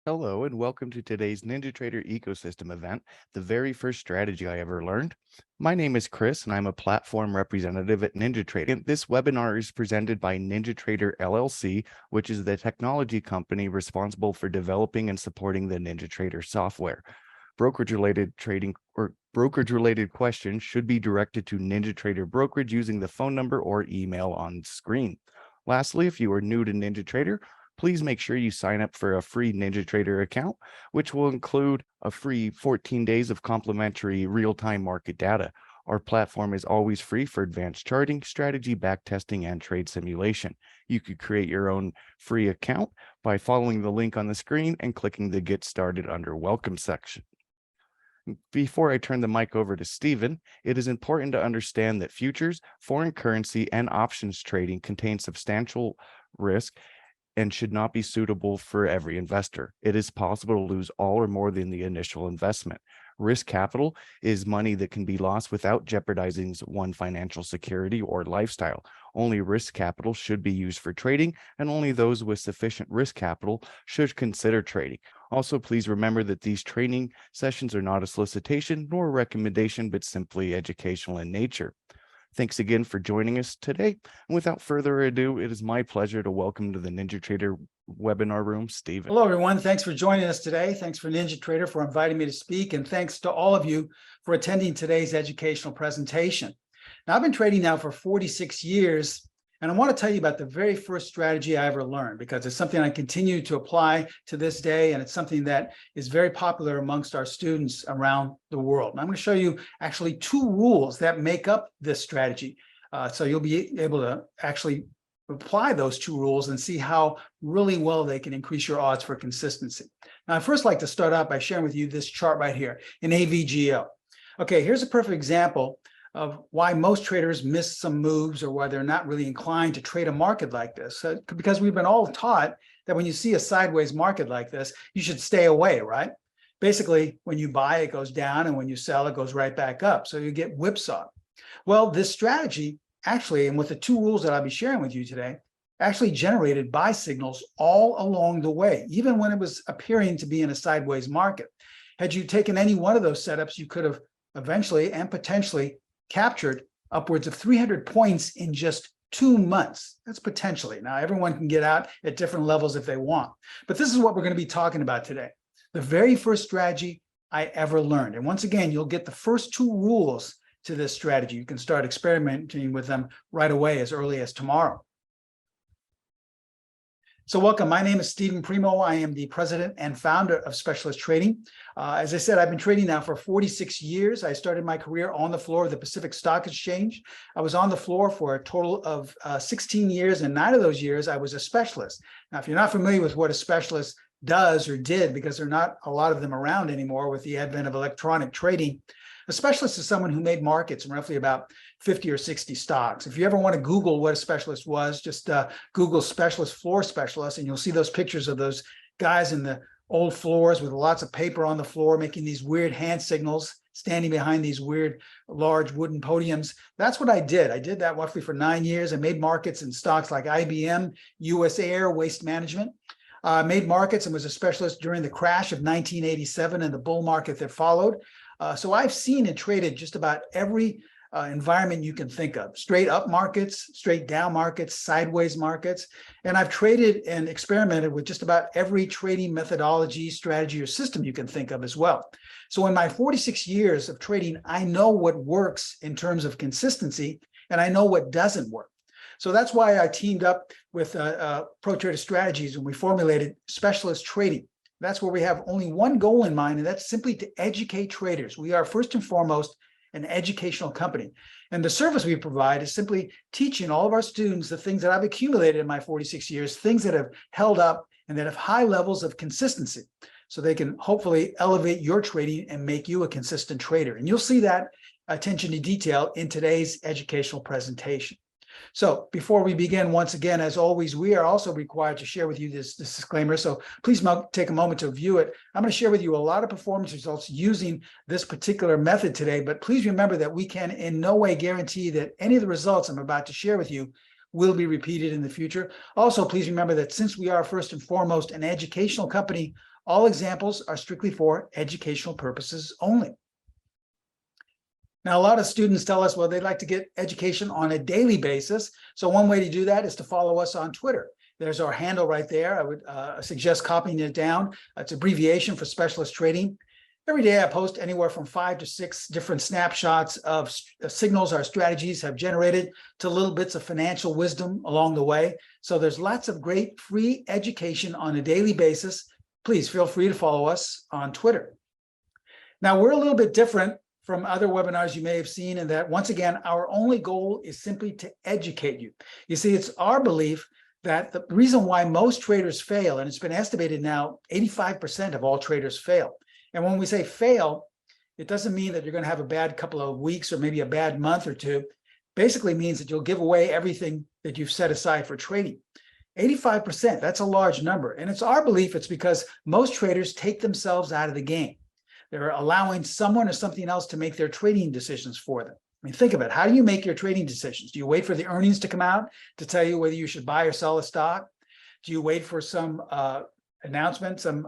Hello and welcome to today's NinjaTrader ecosystem event, the very first strategy I ever learned. My name is Chris and I'm a platform representative at NinjaTrader. This webinar is presented by NinjaTrader LLC, which is the technology company responsible for developing and supporting the NinjaTrader software. Brokerage-related questions should be directed to NinjaTrader brokerage using the phone number or email on screen. Lastly, if you are new to NinjaTrader, please make sure you sign up for a free NinjaTrader account, which will include a free 14 days of complimentary real-time market data. Our platform is always free for advanced charting, strategy backtesting, and trade simulation. You could create your own free account by following the link on the screen and clicking the Get Started under Welcome section. Before I turn the mic over to Steven, it is important to understand that futures, foreign currency, and options trading contain substantial risk and should not be suitable for every investor. It is possible to lose all or more than the initial investment. Risk capital is money that can be lost without jeopardizing one's financial security or lifestyle. Only risk capital should be used for trading, and only those with sufficient risk capital should consider trading. Also, please remember that these training sessions are not a solicitation nor a recommendation, but simply educational in nature. Thanks again for joining us today. And without further ado, it is my pleasure to welcome to the NinjaTrader webinar room, Steven. Hello, everyone. Thanks for joining us today. Thanks for NinjaTrader for inviting me to speak. And thanks to all of you for attending today's educational presentation. Now, I've been trading now for 46 years, and I want to tell you about the very first strategy I ever learned, because it's something I continue to apply to this day, and it's something that is very popular amongst our students around the world. And I'm going to show you actually 2 rules that make up this strategy. So you'll be able to actually apply those 2 rules and see how really well they can increase your odds for consistency. Now, I'd first like to start out by sharing with you this chart right here in AVGO. Okay, here's a perfect example of why most traders miss some moves, or why they're not really inclined to trade a market like this. Because we've been all taught that when you see a sideways market like this, you should stay away, right? Basically, when you buy, it goes down, and when you sell, it goes right back up. So you get whipsawed. Well, this strategy actually, and with the 2 rules that I'll be sharing with you today, actually generated buy signals all along the way, even when it was appearing to be in a sideways market. Had you taken any one of those setups, you could have eventually and potentially captured upwards of 300 points in just 2 months. That's potentially. Now, everyone can get out at different levels if they want, but this is what we're going to be talking about today. The very first strategy I ever learned. And once again, you'll get the first 2 rules to this strategy. You can start experimenting with them right away, as early as tomorrow. So welcome, my name is Steven Primo. I am the president and founder of Specialist Trading. As I said, I've been trading now for 46 years. I started my career on the floor of the Pacific Stock Exchange. I was on the floor for a total of 16 years, and 9 of those years I was a specialist. Now, if you're not familiar with what a specialist does or did, because there are not a lot of them around anymore with the advent of electronic trading, a specialist is someone who made markets in roughly about 50 or 60 stocks. If you ever want to Google what a specialist was, just Google specialist, floor specialist, and you'll see those pictures of those guys in the old floors with lots of paper on the floor, making these weird hand signals, standing behind these weird, large wooden podiums. That's what I did. I did that roughly for 9 years. I made markets in stocks like IBM, US Air, Waste Management. Made markets and was a specialist during the crash of 1987 and the bull market that followed. So I've seen and traded just about every environment you can think of: straight up markets, straight down markets, sideways markets. And I've traded and experimented with just about every trading methodology, strategy, or system you can think of as well. So in my 46 years of trading, I know what works in terms of consistency, and I know what doesn't work. So that's why I teamed up with Pro Trader Strategies, and we formulated Specialist Trading. That's where we have only one goal in mind, and that's simply to educate traders. We are first and foremost an educational company. And the service we provide is simply teaching all of our students the things that I've accumulated in my 46 years, things that have held up and that have high levels of consistency, so they can hopefully elevate your trading and make you a consistent trader. And you'll see that attention to detail in today's educational presentation. So before we begin, once again, as always, we are also required to share with you this disclaimer. So please take a moment to view it. I'm going to share with you a lot of performance results using this particular method today, but please remember that we can in no way guarantee that any of the results I'm about to share with you will be repeated in the future. Also, please remember that since we are first and foremost an educational company, all examples are strictly for educational purposes only. Now, a lot of students tell us, well, they'd like to get education on a daily basis. So one way to do that is to follow us on Twitter. There's our handle right there. I would suggest copying it down. It's abbreviation for Specialist Trading. Every day I post anywhere from 5 to 6 different snapshots of signals our strategies have generated to little bits of financial wisdom along the way. So there's lots of great free education on a daily basis. Please feel free to follow us on Twitter. Now, we're a little bit different from other webinars you may have seen in that, once again, our only goal is simply to educate you. You see, it's our belief that the reason why most traders fail, and it's been estimated now 85% of all traders fail. And when we say fail, it doesn't mean that you're going to have a bad couple of weeks or maybe a bad month or two. Basically means that you'll give away everything that you've set aside for trading. 85%, that's a large number. And it's our belief it's because most traders take themselves out of the game. They're allowing someone or something else to make their trading decisions for them. I mean, think of it. How do you make your trading decisions? Do you wait for the earnings to come out to tell you whether you should buy or sell a stock? Do you wait for some announcement, some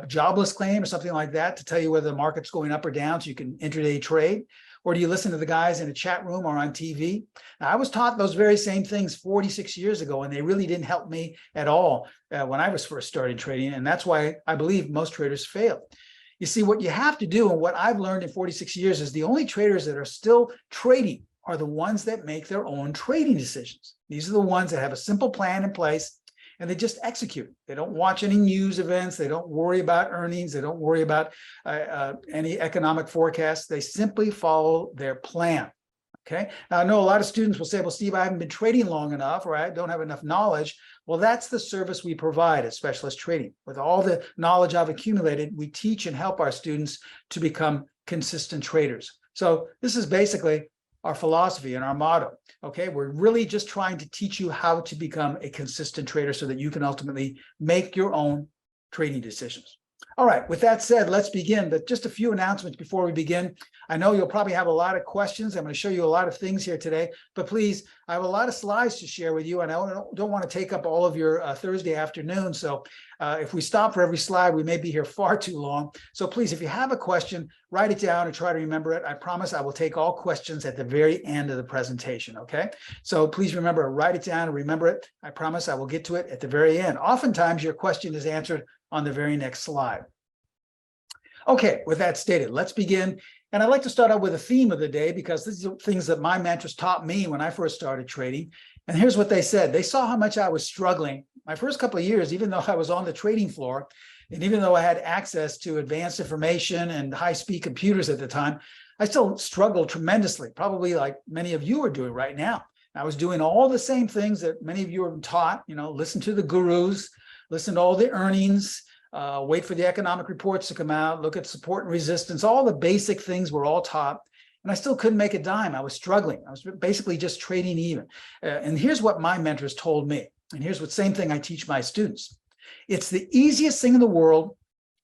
jobless claim or something like that to tell you whether the market's going up or down so you can intraday trade? Or do you listen to the guys in a chat room or on TV? Now, I was taught those very same things 46 years ago, and they really didn't help me at all when I was first started trading. And that's why I believe most traders fail. You see, what you have to do, and what I've learned in 46 years, is the only traders that are still trading are the ones that make their own trading decisions. These are the ones that have a simple plan in place and they just execute. They don't watch any news events. They don't worry about earnings. They don't worry about any economic forecasts. They simply follow their plan. Okay. Now, I know a lot of students will say, well, Steve, I haven't been trading long enough, or I don't have enough knowledge. Well, that's the service we provide at Specialist Trading. With all the knowledge I've accumulated, we teach and help our students to become consistent traders. So this is basically our philosophy and our motto. Okay. We're really just trying to teach you how to become a consistent trader so that you can ultimately make your own trading decisions. All right, with that said, let's begin. But just a few announcements before we begin. I know you'll probably have a lot of questions. I'm going to show you a lot of things here today, but please, I have a lot of slides to share with you, and I don't want to take up all of your Thursday afternoon. So if we stop for every slide, we may be here far too long. So please, if you have a question, write it down and try to remember it. I promise I will take all questions at the very end of the presentation, okay? So please remember, write it down and remember it. I promise I will get to it at the very end. Oftentimes, your question is answered on the very next slide. Okay, with that stated, let's begin. And I'd like to start out with a theme of the day because these are things that my mentors taught me when I first started trading. And here's what they said. They saw how much I was struggling my first couple of years, even though I was on the trading floor, and even though I had access to advanced information and high-speed computers at the time, I still struggled tremendously, probably like many of you are doing right now. I was doing all the same things that many of you are taught, you know, listen to the gurus, listen to all the earnings, wait for the economic reports to come out, look at support and resistance, all the basic things were all taught. And I still couldn't make a dime. I was struggling. I was basically just trading even. And here's what my mentors told me. And here's what same thing I teach my students. It's the easiest thing in the world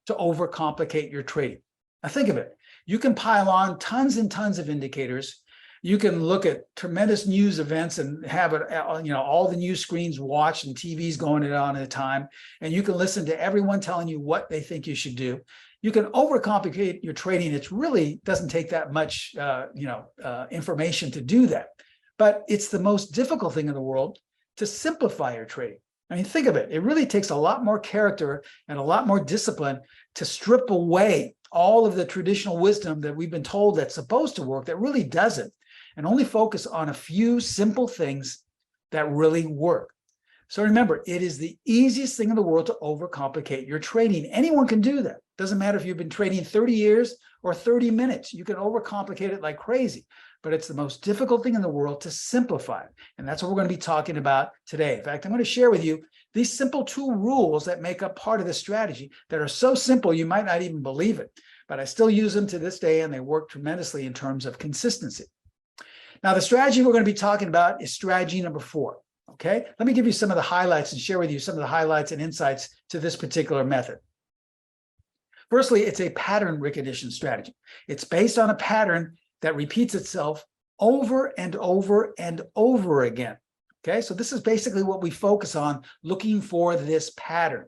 to overcomplicate your trading. Now think of it. You can pile on tons and tons of indicators. You can look at tremendous news events and have it, you know, all the news screens watched and TVs going on at a time. And you can listen to everyone telling you what they think you should do. You can overcomplicate your trading. It really doesn't take that much, information to do that. But it's the most difficult thing in the world to simplify your trading. I mean, think of it. It really takes a lot more character and a lot more discipline to strip away all of the traditional wisdom that we've been told that's supposed to work that really doesn't, and only focus on a few simple things that really work. So remember, it is the easiest thing in the world to overcomplicate your trading. Anyone can do that. Doesn't matter if you've been trading 30 years or 30 minutes. You can overcomplicate it like crazy, but it's the most difficult thing in the world to simplify it. And that's what we're going to be talking about today. In fact, I'm going to share with you these simple 2 rules that make up part of this strategy that are so simple you might not even believe it, but I still use them to this day and they work tremendously in terms of consistency. Now, the strategy we're going to be talking about is strategy number 4. Okay, let me give you some of the highlights and share with you some of the highlights and insights to this particular method. Firstly, it's a pattern recognition strategy. It's based on a pattern that repeats itself over and over and over again. Okay, so this is basically what we focus on, looking for this pattern.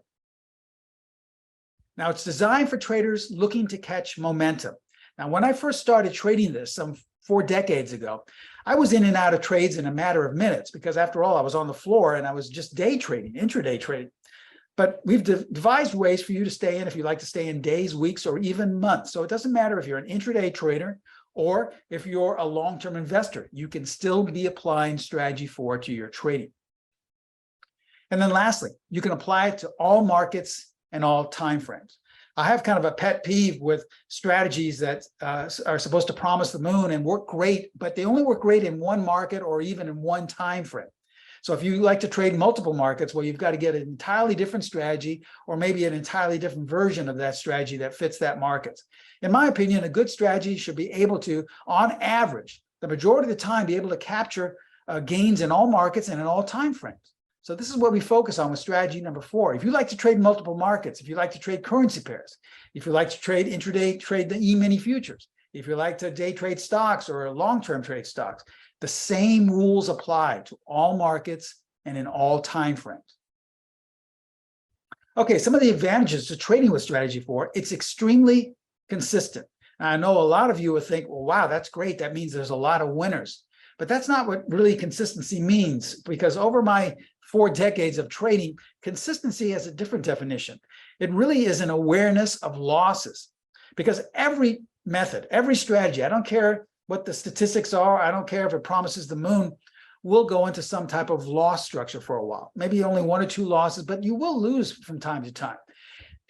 Now, it's designed for traders looking to catch momentum. Now, when I first started trading this some 4 decades ago, I was in and out of trades in a matter of minutes because, after all, I was on the floor and I was just day trading, intraday trading. But we've devised ways for you to stay in if you like to stay in days, weeks, or even months. So it doesn't matter if you're an intraday trader or if you're a long-term investor, you can still be applying strategy 4 to your trading. And then lastly, you can apply it to all markets and all time frames. I have kind of a pet peeve with strategies that are supposed to promise the moon and work great, but they only work great in one market or even in one time frame. So if you like to trade multiple markets, well, you've got to get an entirely different strategy or maybe an entirely different version of that strategy that fits that market. In my opinion, a good strategy should be able to, on average, the majority of the time, be able to capture gains in all markets and in all time frames. So this is what we focus on with strategy number 4. If you like to trade multiple markets, if you like to trade currency pairs, if you like to trade intraday, trade the E-mini futures, if you like to day trade stocks or long-term trade stocks, the same rules apply to all markets and in all time frames. Okay, some of the advantages to trading with strategy 4, it's extremely consistent. Now, I know a lot of you would think, well, wow, that's great. That means there's a lot of winners. But that's not what really consistency means, because over my 4 decades of trading, consistency has a different definition. It really is an awareness of losses, because every method, every strategy, I don't care what the statistics are, I don't care if it promises the moon, will go into some type of loss structure for a while. Maybe only 1 or 2 losses, but you will lose from time to time.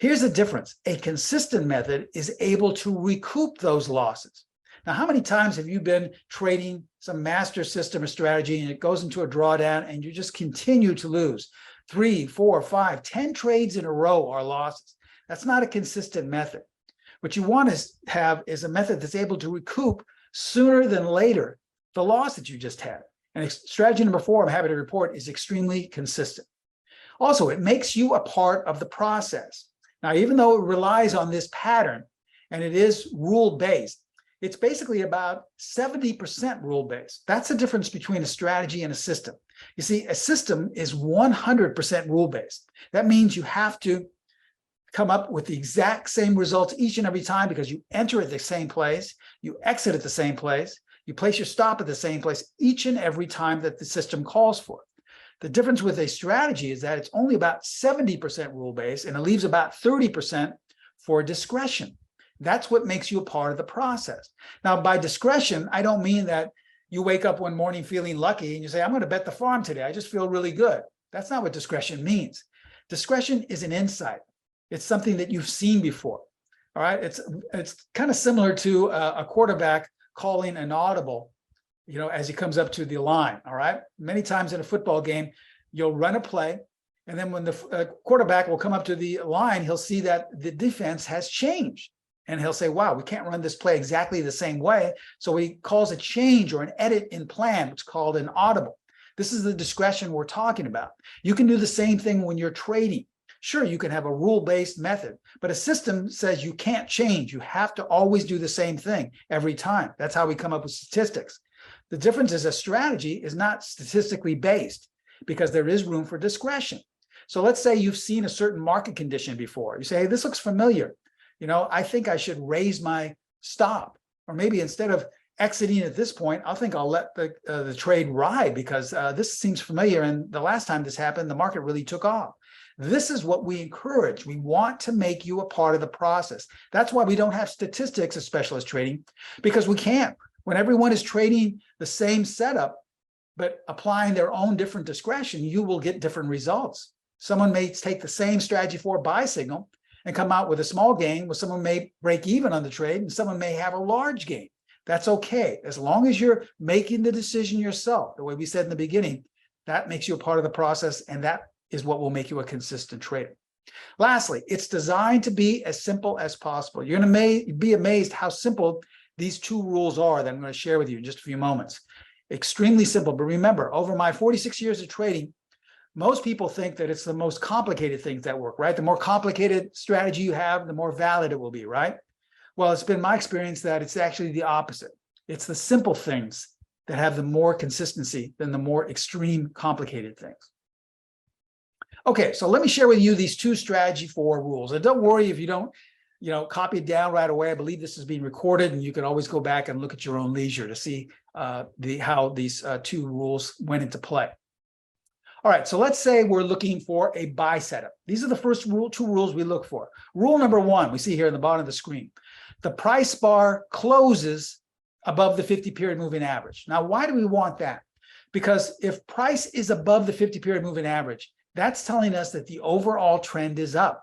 Here's the difference. A consistent method is able to recoup those losses. Now, how many times have you been trading some master system or strategy and it goes into a drawdown and you just continue to lose? 3, 4, 5, 10 trades in a row are losses. That's not a consistent method. What you want to have is a method that's able to recoup sooner than later the loss that you just had. And strategy number 4, I'm happy to report, is extremely consistent. Also, it makes you a part of the process. Now, even though it relies on this pattern and it is rule-based, it's basically about 70% rule-based. That's the difference between a strategy and a system. You see, a system is 100% rule-based. That means you have to come up with the exact same results each and every time, because you enter at the same place, you exit at the same place, you place your stop at the same place each and every time that the system calls for. The difference with a strategy is that it's only about 70% rule-based and it leaves about 30% for discretion. That's what makes you a part of the process. Now, by discretion, I don't mean that you wake up one morning feeling lucky and you say, I'm going to bet the farm today. I just feel really good. That's not what discretion means. Discretion is an insight. It's something that you've seen before. All right. It's kind of similar to a quarterback calling an audible, as he comes up to the line. All right. Many times in a football game, you'll run a play, and then when the quarterback will come up to the line, he'll see that the defense has changed. And he'll say, wow, we can't run this play exactly the same way. So he calls a change or an edit in plan, which is called an audible. This is the discretion we're talking about. You can do the same thing when you're trading. Sure, you can have a rule-based method, but a system says you can't change. You have to always do the same thing every time. That's how we come up with statistics. The difference is a strategy is not statistically based because there is room for discretion. So let's say you've seen a certain market condition before. You say, hey, this looks familiar. I think I should raise my stop, or maybe instead of exiting at this point, I'll let the trade ride because this seems familiar. And the last time this happened, the market really took off. This is what we encourage. We want to make you a part of the process. That's why we don't have statistics as specialist trading, because we can't. When everyone is trading the same setup, but applying their own different discretion, you will get different results. Someone may take the same strategy for a buy signal and come out with a small gain, where someone may break even on the trade and someone may have a large gain. That's okay. As long as you're making the decision yourself, the way we said in the beginning, that makes you a part of the process, and that is what will make you a consistent trader. Lastly, it's designed to be as simple as possible. You're going to be amazed how simple these 2 rules are that I'm going to share with you in just a few moments. Extremely simple. But remember, over my 46 years of trading, most people think that it's the most complicated things that work, right? The more complicated strategy you have, the more valid it will be, right? Well, it's been my experience that it's actually the opposite. It's the simple things that have the more consistency than the more extreme complicated things. Okay, so let me share with you these two strategy 4 rules. And don't worry if you don't, copy it down right away. I believe this is being recorded, and you can always go back and look at your own leisure to see how these 2 rules went into play. All right, so let's say we're looking for a buy setup. These are the first 2 rules we look for. Rule number 1, we see here in the bottom of the screen. The price bar closes above the 50-period moving average. Now, why do we want that? Because if price is above the 50-period moving average, that's telling us that the overall trend is up.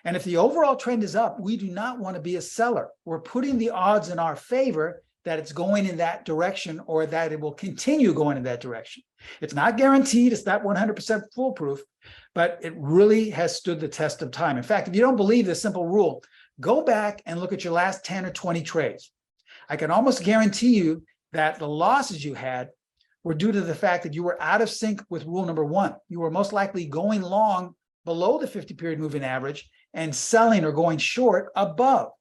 And if the overall trend is up, we do not want to be a seller. We're putting the odds in our favor that it's going in that direction, or that it will continue going in that direction. It's not guaranteed, it's not 100% foolproof, but it really has stood the test of time. In fact, if you don't believe this simple rule, go back and look at your last 10 or 20 trades. I can almost guarantee you that the losses you had were due to the fact that you were out of sync with rule number 1. You were most likely going long below the 50-period moving average and selling or going short above.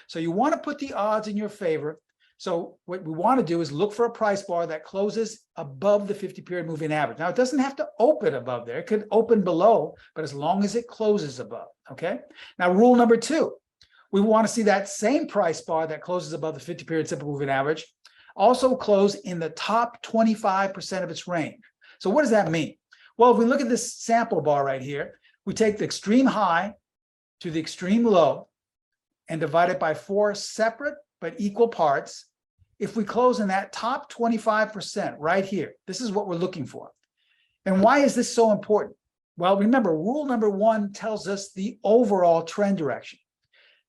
So you want to put the odds in your favor. So what we want to do is look for a price bar that closes above the 50-period moving average. Now, it doesn't have to open above there. It could open below, but as long as it closes above, okay? Now, rule number 2, we want to see that same price bar that closes above the 50-period simple moving average also close in the top 25% of its range. So what does that mean? Well, if we look at this sample bar right here, we take the extreme high to the extreme low and divide it by 4 separate but equal parts. If we close in that top 25% right here, this is what we're looking for. And why is this so important? Well, remember, rule number 1 tells us the overall trend direction.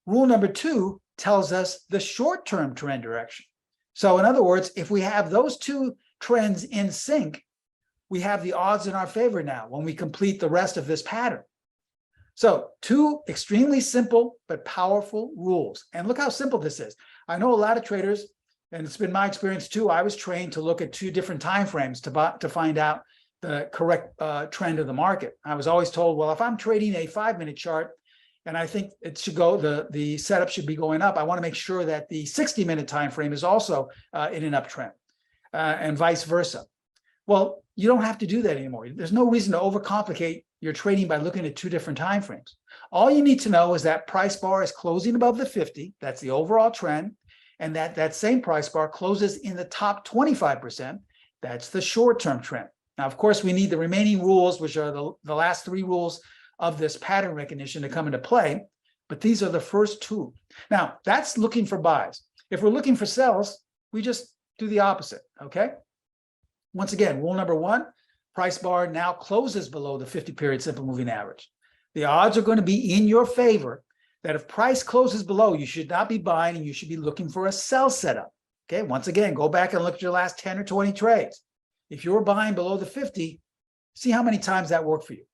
Rule number 2 tells us the short-term trend direction. So in other words, if we have those 2 trends in sync, we have the odds in our favor now when we complete the rest of this pattern. So 2 extremely simple but powerful rules. And look how simple this is. I know a lot of traders, and it's been my experience too, I was trained to look at 2 different time frames to find out the correct trend of the market. I was always told, well, if I'm trading a 5-minute chart and I think it should go, the setup should be going up, I want to make sure that the 60-minute time frame is also in an uptrend, and vice versa. Well, you don't have to do that anymore. There's no reason to overcomplicate your trading by looking at 2 different time frames. All you need to know is that price bar is closing above the 50, that's the overall trend, and that same price bar closes in the top 25%, that's the short-term trend. Now, of course, we need the remaining rules, which are the last 3 rules of this pattern recognition to come into play, but these are the first 2. Now, that's looking for buys. If we're looking for sells, we just do the opposite, okay? Once again, rule number 1, price bar now closes below the 50-period simple moving average. The odds are going to be in your favor that if price closes below, you should not be buying and you should be looking for a sell setup. Okay, once again, go back and look at your last 10 or 20 trades. If you're buying below the 50, see how many times that worked for you.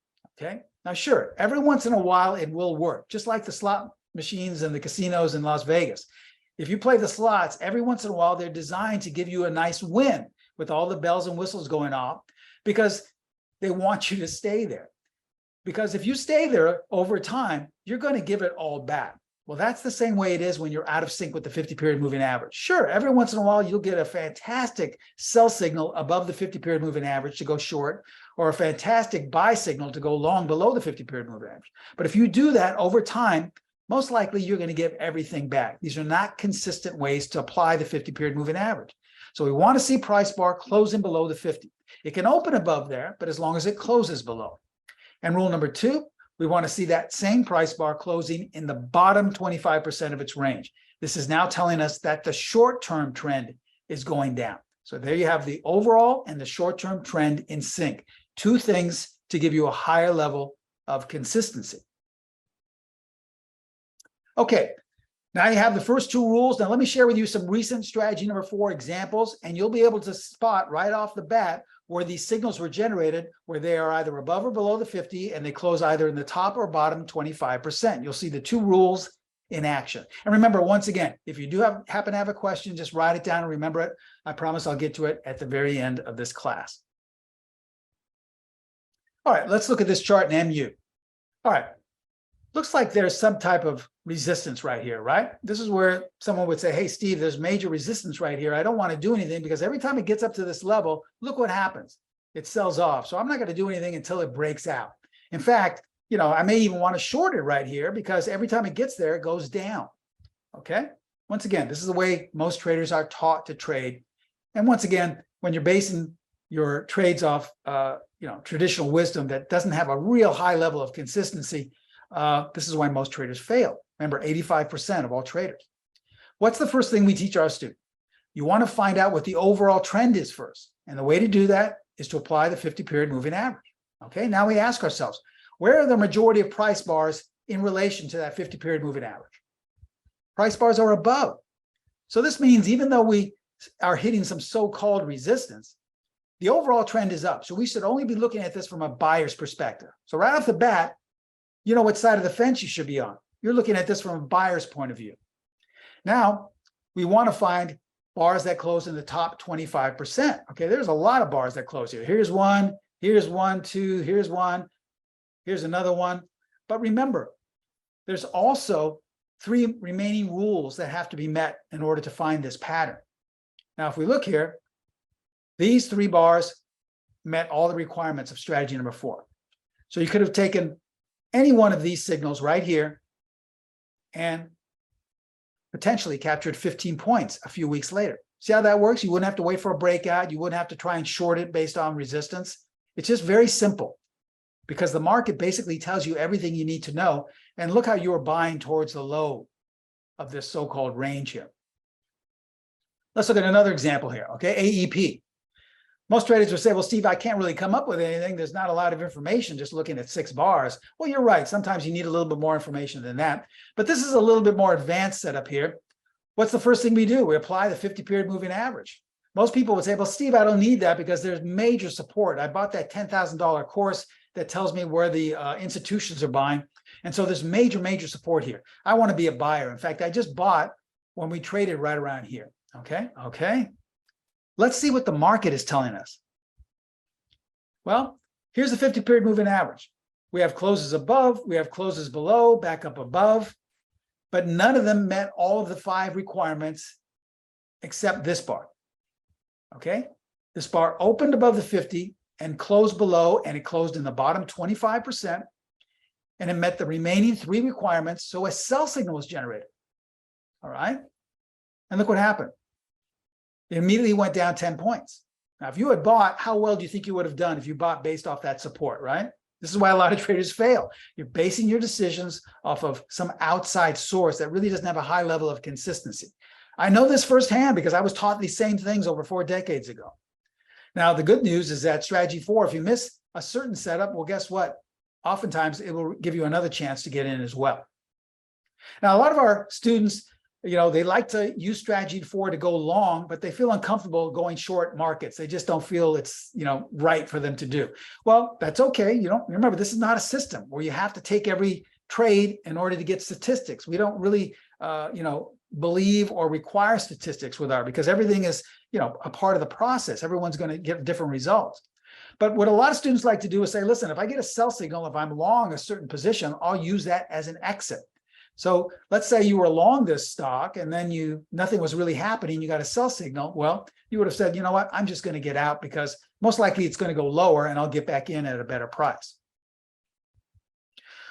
Okay, now sure, every once in a while it will work, just like the slot machines and the casinos in Las Vegas. If you play the slots, every once in a while they're designed to give you a nice win with all the bells and whistles going off, because they want you to stay there. Because if you stay there over time, you're going to give it all back. Well, that's the same way it is when you're out of sync with the 50-period moving average. Sure, every once in a while, you'll get a fantastic sell signal above the 50-period moving average to go short, or a fantastic buy signal to go long below the 50-period moving average. But if you do that over time, most likely you're going to give everything back. These are not consistent ways to apply the 50-period moving average. So we want to see price bar closing below the 50. It can open above there, but as long as it closes below. And rule number 2, we want to see that same price bar closing in the bottom 25% of its range. This is now telling us that the short-term trend is going down. So there you have the overall and the short-term trend in sync. 2 things to give you a higher level of consistency. Okay, now you have the first 2 rules. Now let me share with you some recent strategy number 4 examples, and you'll be able to spot right off the bat where these signals were generated, where they are either above or below the 50, and they close either in the top or bottom 25%. You'll see the 2 rules in action. And remember, once again, if you do happen to have a question, just write it down and remember it. I promise I'll get to it at the very end of this class. All right, let's look at this chart in MU. All right, looks like there's some type of resistance right here, right? This is where someone would say, hey, Steve, there's major resistance right here. I don't want to do anything because every time it gets up to this level, look what happens. It sells off. So I'm not going to do anything until it breaks out. In fact, I may even want to short it right here because every time it gets there, it goes down. Okay. Once again, this is the way most traders are taught to trade. And once again, when you're basing your trades off, traditional wisdom that doesn't have a real high level of consistency, this is why most traders fail. Remember, 85% of all traders. What's the first thing we teach our students? You want to find out what the overall trend is first. And the way to do that is to apply the 50-period moving average. Okay, now we ask ourselves, where are the majority of price bars in relation to that 50-period moving average? Price bars are above. So this means even though we are hitting some so-called resistance, the overall trend is up. So we should only be looking at this from a buyer's perspective. So right off the bat, you know what side of the fence you should be on. You're looking at this from a buyer's point of view. Now, we want to find bars that close in the top 25%. Okay, there's a lot of bars that close here. Here's one, two, here's one, here's another one. But remember, there's also 3 remaining rules that have to be met in order to find this pattern. Now, if we look here, these 3 bars met all the requirements of strategy number 4. So you could have taken any one of these signals right here and potentially captured 15 points a few weeks later. See how that works? You wouldn't have to wait for a breakout. You wouldn't have to try and short it based on resistance. It's just very simple because the market basically tells you everything you need to know. And look how you are buying towards the low of this so-called range here. Let's look at another example here, okay? AEP. Most traders will say, well, Steve, I can't really come up with anything. There's not a lot of information just looking at 6 bars. Well, you're right. Sometimes you need a little bit more information than that. But this is a little bit more advanced setup here. What's the first thing we do? We apply the 50-period moving average. Most people would say, well, Steve, I don't need that because there's major support. I bought that $10,000 course that tells me where the institutions are buying. And so there's major support here. I want to be a buyer. In fact, I just bought when we traded right around here. Okay. Let's see what the market is telling us. Well, here's the 50-period moving average. We have closes above, we have closes below, back up above, but none of them met all of the 5 requirements except this bar. Okay, this bar opened above the 50 and closed below, and it closed in the bottom 25%, and it met the remaining 3 requirements, so a sell signal was generated. All right, and look what happened. It immediately went down 10 points. Now, if you had bought, how well do you think you would have done if you bought based off that support, right? This is why a lot of traders fail. You're basing your decisions off of some outside source that really doesn't have a high level of consistency. I know this firsthand because I was taught these same things over 4 decades ago. Now, the good news is that strategy 4, if you miss a certain setup, well, guess what? Oftentimes, it will give you another chance to get in as well. Now, a lot of our students, they like to use strategy 4 to go long, but they feel uncomfortable going short markets. They just don't feel it's, right for them to do. Well, that's okay. Remember, this is not a system where you have to take every trade in order to get statistics. We don't really, believe or require statistics with because everything is, a part of the process. Everyone's going to get different results. But what a lot of students like to do is say, listen, if I get a sell signal, if I'm long a certain position, I'll use that as an exit. So let's say you were long this stock and then nothing was really happening. You got a sell signal. Well, you would have said, you know what, I'm just going to get out because most likely it's going to go lower and I'll get back in at a better price.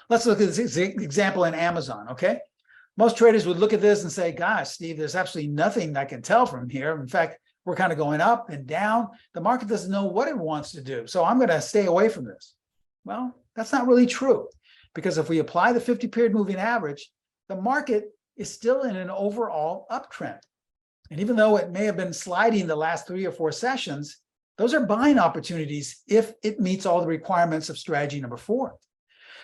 Let's look at this example in Amazon. Okay. Most traders would look at this and say, gosh, Steve, there's absolutely nothing I can tell from here. In fact, we're kind of going up and down. The market doesn't know what it wants to do. So I'm going to stay away from this. Well, that's not really true because if we apply the 50-period moving average, the market is still in an overall uptrend. And even though it may have been sliding the last 3 or 4 sessions, those are buying opportunities if it meets all the requirements of strategy number 4.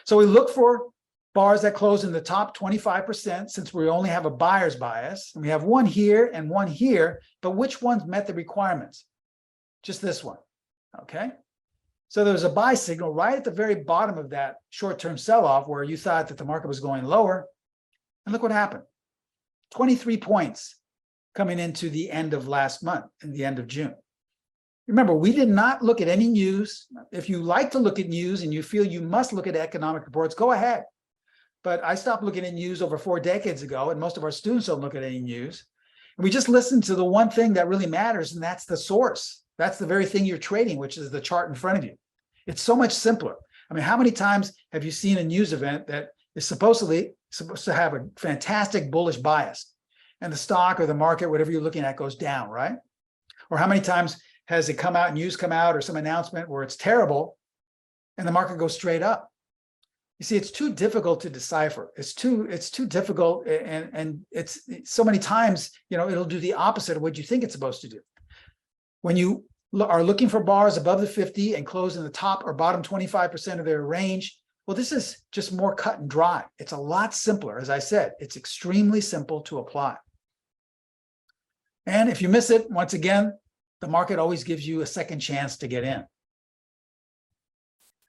So we look for bars that close in the top 25% since we only have a buyer's bias. And we have one here and one here, but which ones met the requirements? Just this one, okay? So there's a buy signal right at the very bottom of that short-term sell-off where you thought that the market was going lower. And look what happened. 23 points coming into the end of last month, in the end of June. Remember, we did not look at any news. If you like to look at news and you feel you must look at economic reports, go ahead. But I stopped looking at news over 4 decades ago, and most of our students don't look at any news. And we just listen to the one thing that really matters, and that's the source. That's the very thing you're trading, which is the chart in front of you. It's so much simpler. I mean, how many times have you seen a news event that is supposed to have a fantastic bullish bias, and the stock or the market, whatever you're looking at, goes down, right? Or how many times has it come out, news come out, or some announcement where it's terrible, and the market goes straight up? You see, it's too difficult to decipher. It's too difficult, and it's so many times, it'll do the opposite of what you think it's supposed to do. When you are looking for bars above the 50 and close in the top or bottom 25% of their range, well, this is just more cut and dry. It's a lot simpler. As I said, it's extremely simple to apply. And if you miss it, once again, the market always gives you a second chance to get in.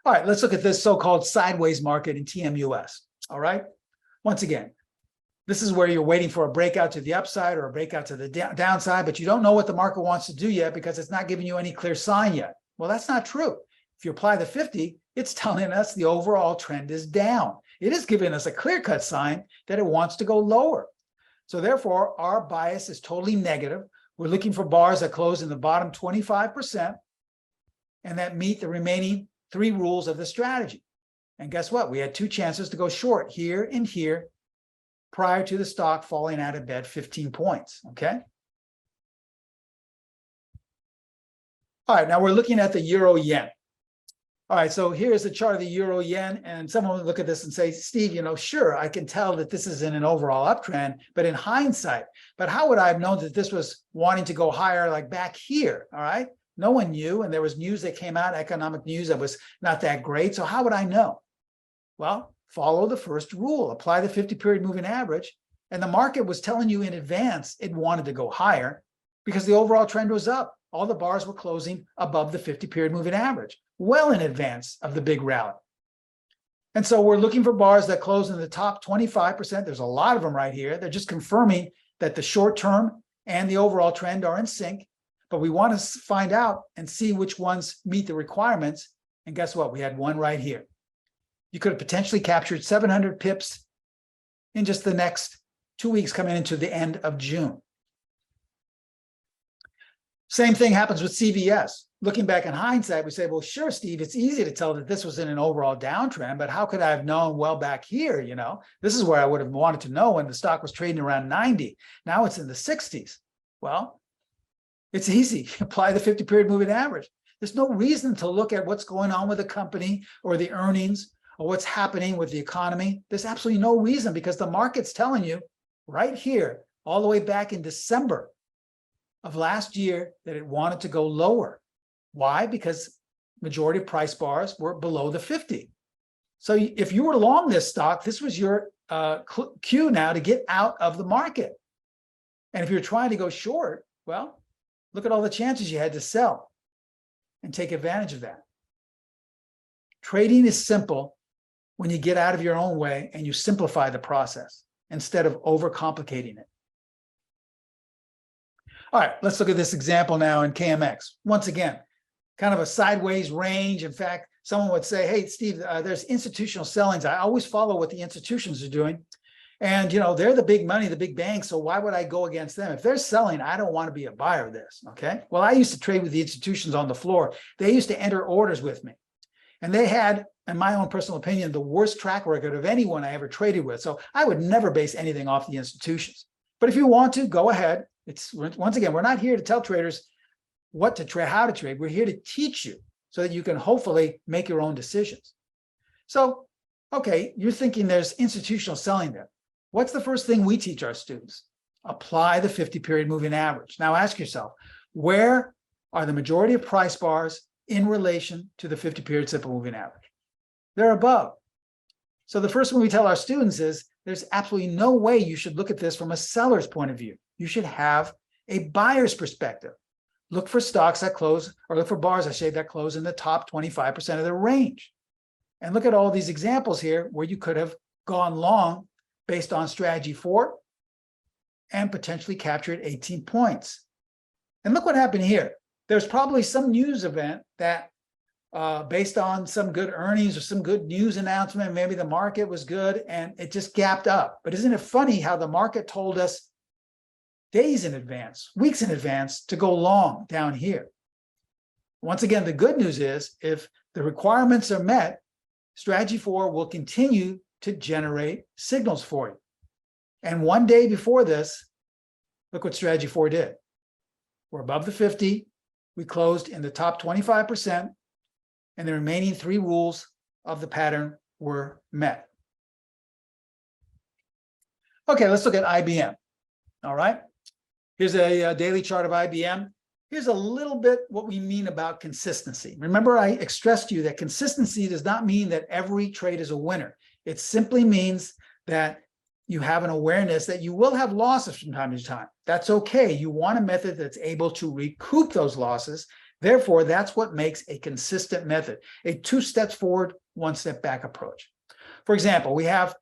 All right, let's look at this so-called sideways market in TMUS. All right, once again, this is where you're waiting for a breakout to the upside or a breakout to the downside, but you don't know what the market wants to do yet because it's not giving you any clear sign yet. Well, that's not true. If you apply the 50, it's telling us the overall trend is down. It is giving us a clear-cut sign that it wants to go lower. So therefore, our bias is totally negative. We're looking for bars that close in the bottom 25% and that meet the remaining 3 rules of the strategy. And guess what? We had 2 chances to go short here and here prior to the stock falling out of bed 15 points, okay? All right, now we're looking at the euro yen. All right, so here's the chart of the euro yen, and someone would look at this and say, Steve, sure, I can tell that this is in an overall uptrend, but in hindsight, but how would I have known that this was wanting to go higher like back here, all right? No one knew, and there was news that came out, economic news that was not that great, so how would I know? Well, follow the first rule, apply the 50-period moving average, and the market was telling you in advance it wanted to go higher because the overall trend was up. All the bars were closing above the 50-period moving average, well in advance of the big rally. And so we're looking for bars that close in the top 25%. There's a lot of them right here. They're just confirming that the short term and the overall trend are in sync, but we want to find out and see which ones meet the requirements. And guess what? We had one right here. You could have potentially captured 700 pips in just the next 2 weeks coming into the end of June. Same thing happens with CVS. Looking back in hindsight, we say, well, sure, Steve, it's easy to tell that this was in an overall downtrend, but how could I have known well back here? This is where I would have wanted to know when the stock was trading around 90. Now it's in the 60s. Well, it's easy. Apply the 50-period moving average. There's no reason to look at what's going on with the company or the earnings or what's happening with the economy. There's absolutely no reason because the market's telling you right here, all the way back in December of last year, that it wanted to go lower. Why? Because majority of price bars were below the 50. So if you were long this stock, this was your cue now to get out of the market. And if you're trying to go short, well, look at all the chances you had to sell and take advantage of that. Trading is simple when you get out of your own way and you simplify the process instead of overcomplicating it. All right, let's look at this example now in KMX. Once again, kind of a sideways range. In fact, someone would say, hey, Steve, there's institutional sellings. I always follow what the institutions are doing. And, they're the big money, the big banks. So why would I go against them? If they're selling, I don't want to be a buyer of this. Okay. Well, I used to trade with the institutions on the floor. They used to enter orders with me. And they had, in my own personal opinion, the worst track record of anyone I ever traded with. So I would never base anything off the institutions. But if you want to, go ahead. Once again, we're not here to tell traders what to trade, how to trade. We're here to teach you so that you can hopefully make your own decisions. So, okay, you're thinking there's institutional selling there. What's the first thing we teach our students? Apply the 50-period moving average. Now ask yourself, where are the majority of price bars in relation to the 50-period simple moving average? They're above. So the first one we tell our students is there's absolutely no way you should look at this from a seller's point of view. You should have a buyer's perspective. Look for stocks that close, or look for bars, I say, that close in the top 25% of their range. And look at all these examples here where you could have gone long based on strategy 4 and potentially captured 18 points. And look what happened here. There's probably some news event that based on some good earnings or some good news announcement, maybe the market was good and it just gapped up. But isn't it funny how the market told us days in advance, weeks in advance to go long down here? Once again, the good news is if the requirements are met, strategy 4 will continue to generate signals for you. And one day before this, look what strategy 4 did. We're above the 50. We closed in the top 25%, and the remaining 3 rules of the pattern were met. Okay, let's look at IBM. All right. Here's a daily chart of IBM. Here's a little bit what we mean about consistency. Remember, I stressed to you that consistency does not mean that every trade is a winner. It simply means that you have an awareness that you will have losses from time to time. That's okay. You want a method that's able to recoup those losses. Therefore, that's what makes a consistent method, a 2 steps forward, 1 step back approach. For example, we have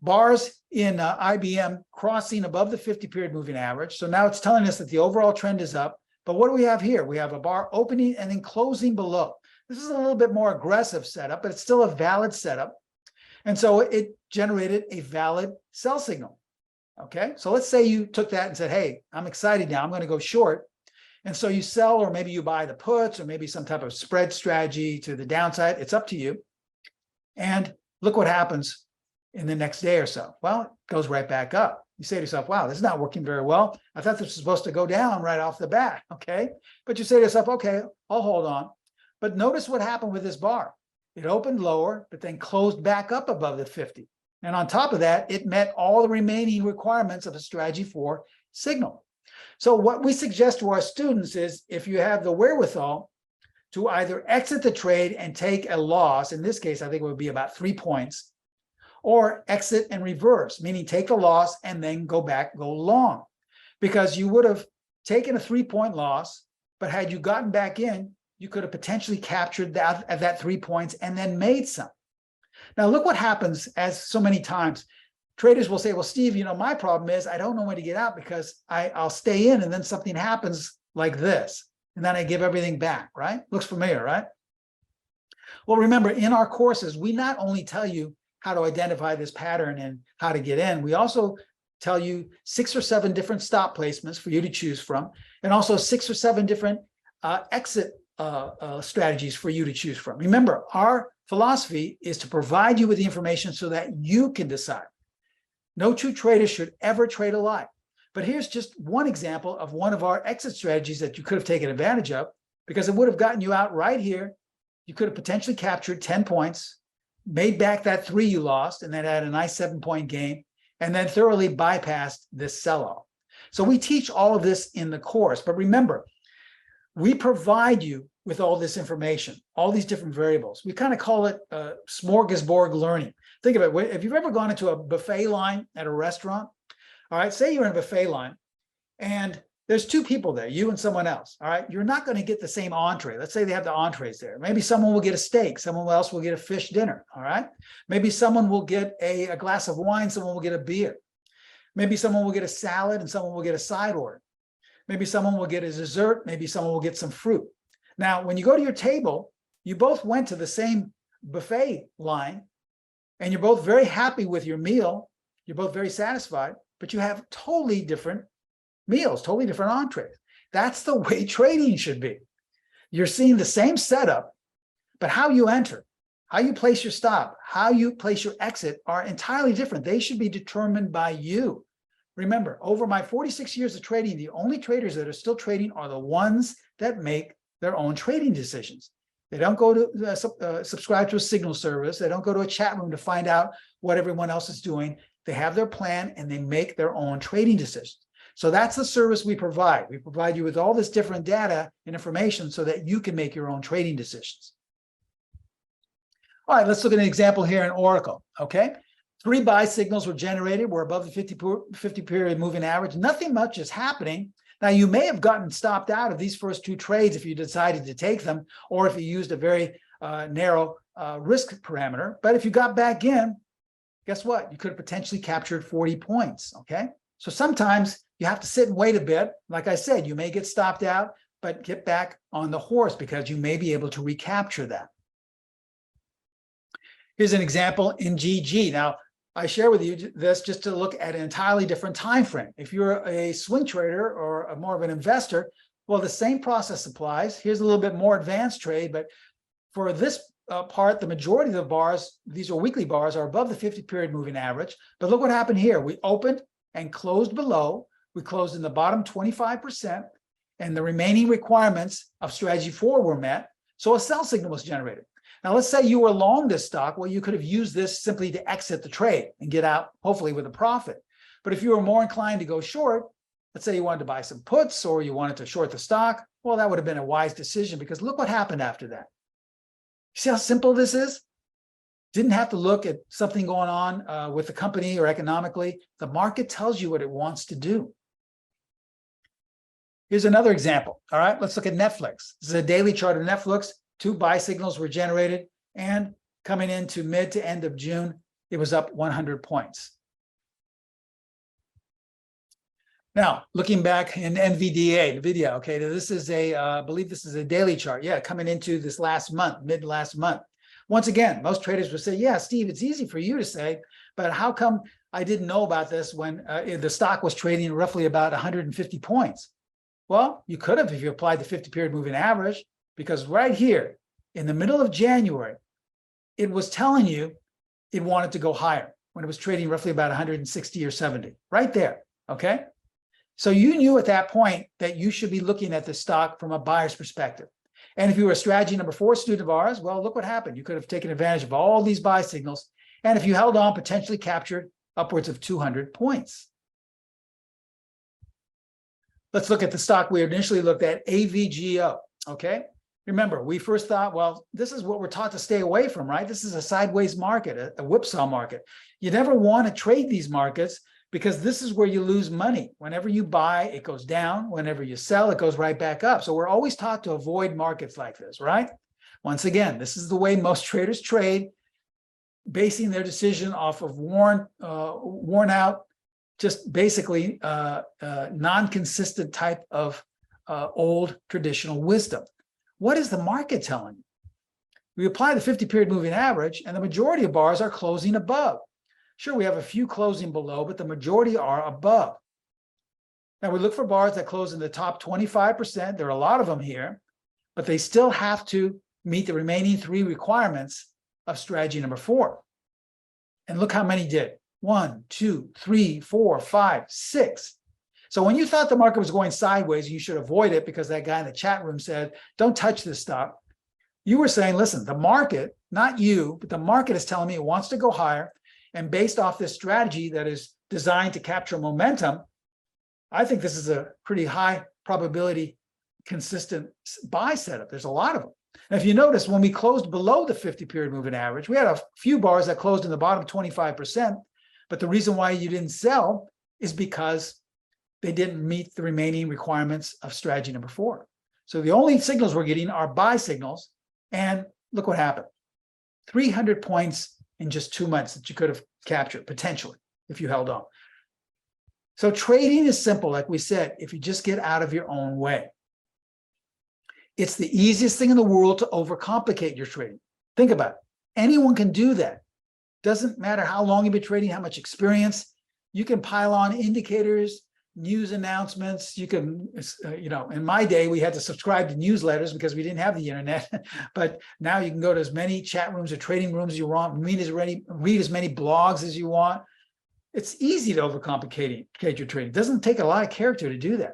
bars in IBM crossing above the 50-period moving average. So now it's telling us that the overall trend is up. But what do we have here? We have a bar opening and then closing below. This is a little bit more aggressive setup, but it's still a valid setup. And so it generated a valid sell signal. Okay, so let's say you took that and said, hey, I'm excited now, I'm going to go short. And so you sell, or maybe you buy the puts, or maybe some type of spread strategy to the downside. It's up to you. And look what happens in the next day or so. Well, it goes right back up. You say to yourself, wow, this is not working very well. I thought this was supposed to go down right off the bat. Okay, but you say to yourself, okay, I'll hold on. But notice what happened with this bar. It opened lower, but then closed back up above the 50. And on top of that, it met all the remaining requirements of a strategy 4 signal. So what we suggest to our students is, if you have the wherewithal to either exit the trade and take a loss, in this case, I think it would be about 3 points, or exit and reverse, meaning take a loss and then go back, go long. Because you would have taken a 3-point loss, but had you gotten back in, you could have potentially captured that 3 points and then made some. Now, look what happens, as so many times, traders will say, well, Steve, you know, my problem is I don't know when to get out because I'll stay in and then something happens like this. And then I give everything back, right? Looks familiar, right? Well, remember, in our courses, we not only tell you how to identify this pattern and how to get in, we also tell you 6 or 7 different stop placements for you to choose from, and also 6 or 7 different exit strategies for you to choose from. Remember, our philosophy is to provide you with the information so that you can decide. No 2 traders should ever trade alike. But here's just one example of one of our exit strategies that you could have taken advantage of, because it would have gotten you out right here. You could have potentially captured 10 points, made back that 3 you lost, and then had a nice 7-point gain, and then thoroughly bypassed this sell-off. So we teach all of this in the course. But remember, we provide you with all this information, all these different variables. We kind of call it smorgasbord learning. Think of it. If you've ever gone into a buffet line at a restaurant, all right, say you're in a buffet line and there's 2 people there, you and someone else. All right, you're not going to get the same entree. Let's say they have the entrees there. Maybe someone will get a steak, someone else will get a fish dinner. All right, maybe someone will get a glass of wine, someone will get a beer. Maybe someone will get a salad and someone will get a side order. Maybe someone will get a dessert, maybe someone will get some fruit. Now, when you go to your table, you both went to the same buffet line and you're both very happy with your meal. You're both very satisfied, but you have totally different meals, totally different entrees. That's the way trading should be. You're seeing the same setup, but how you enter, how you place your stop, how you place your exit are entirely different. They should be determined by you. Remember, over my 46 years of trading, the only traders that are still trading are the ones that make their own trading decisions. They don't go to subscribe to a signal service. They don't go to a chat room to find out what everyone else is doing. They have their plan and they make their own trading decisions. So that's the service we provide. We provide you with all this different data and information so that you can make your own trading decisions. All right, let's look at an example here in Oracle, okay? 3 buy signals were generated. We're above the 50-period moving average. Nothing much is happening. Now, you may have gotten stopped out of these first 2 trades if you decided to take them, or if you used a very narrow risk parameter. But if you got back in, guess what? You could have potentially captured 40 points, okay? So sometimes you have to sit and wait a bit. Like I said, you may get stopped out, but get back on the horse because you may be able to recapture that. Here's an example in GG. Now, I share with you this just to look at an entirely different time frame. If you're a swing trader or more of an investor, well, the same process applies. Here's a little bit more advanced trade, but for this part, the majority of the bars, these are weekly bars, are above the 50-period moving average. But look what happened here. We opened and closed below. We closed in the bottom 25%, and the remaining requirements of strategy 4 were met. So a sell signal was generated. Now, let's say you were long this stock. Well, you could have used this simply to exit the trade and get out, hopefully with a profit. But if you were more inclined to go short, let's say you wanted to buy some puts or you wanted to short the stock, well, that would have been a wise decision because look what happened after that. See how simple this is? Didn't have to look at something going on with the company or economically. The market tells you what it wants to do. Here's another example. All right, let's look at Netflix. This is a daily chart of Netflix. 2 buy signals were generated, and coming into mid to end of June, it was up 100 points. Now, looking back in NVDA, NVIDIA, okay, this is I believe this is a daily chart. Yeah, coming into this last month, mid last month. Once again, most traders would say, yeah, Steve, it's easy for you to say, but how come I didn't know about this when the stock was trading roughly about 150 points? Well, you could have if you applied the 50-period moving average, because right here in the middle of January, it was telling you it wanted to go higher when it was trading roughly about 160 or 70, right there, okay? So you knew at that point that you should be looking at the stock from a buyer's perspective. And if you were a strategy number 4 student of ours, well, look what happened. You could have taken advantage of all these buy signals. And if you held on, potentially captured upwards of 200 points. Let's look at the stock we initially looked at, AVGO, okay? Remember, we first thought, well, this is what we're taught to stay away from, right? This is a sideways market, a whipsaw market. You never want to trade these markets because this is where you lose money. Whenever you buy, it goes down. Whenever you sell, it goes right back up. So we're always taught to avoid markets like this, right? Once again, this is the way most traders trade, basing their decision off of worn out, just basically non-consistent type of old traditional wisdom. What is the market telling you? We apply the 50-period moving average, and the majority of bars are closing above. Sure, we have a few closing below, but the majority are above. Now, we look for bars that close in the top 25%. There are a lot of them here, but they still have to meet the remaining 3 requirements of strategy number 4. And look how many did. 1, 2, 3, 4, 5, 6. So when you thought the market was going sideways, you should avoid it because that guy in the chat room said, don't touch this stock. You were saying, listen, the market, not you, but the market is telling me it wants to go higher. And based off this strategy that is designed to capture momentum, I think this is a pretty high probability consistent buy setup. There's a lot of them. And if you notice, when we closed below the 50-period moving average, we had a few bars that closed in the bottom 25%. But the reason why you didn't sell is because they didn't meet the remaining requirements of strategy number 4. So the only signals we're getting are buy signals. And look what happened. 300 points in just 2 months that you could have captured potentially if you held on. So trading is simple, like we said, if you just get out of your own way. It's the easiest thing in the world to overcomplicate your trading. Think about it. Anyone can do that. Doesn't matter how long you've been trading, how much experience. You can pile on indicators, news announcements. You can, in my day, we had to subscribe to newsletters because we didn't have the internet. But now you can go to as many chat rooms or trading rooms as you want, read as many blogs as you want. It's easy to overcomplicate your trading. It doesn't take a lot of character to do that.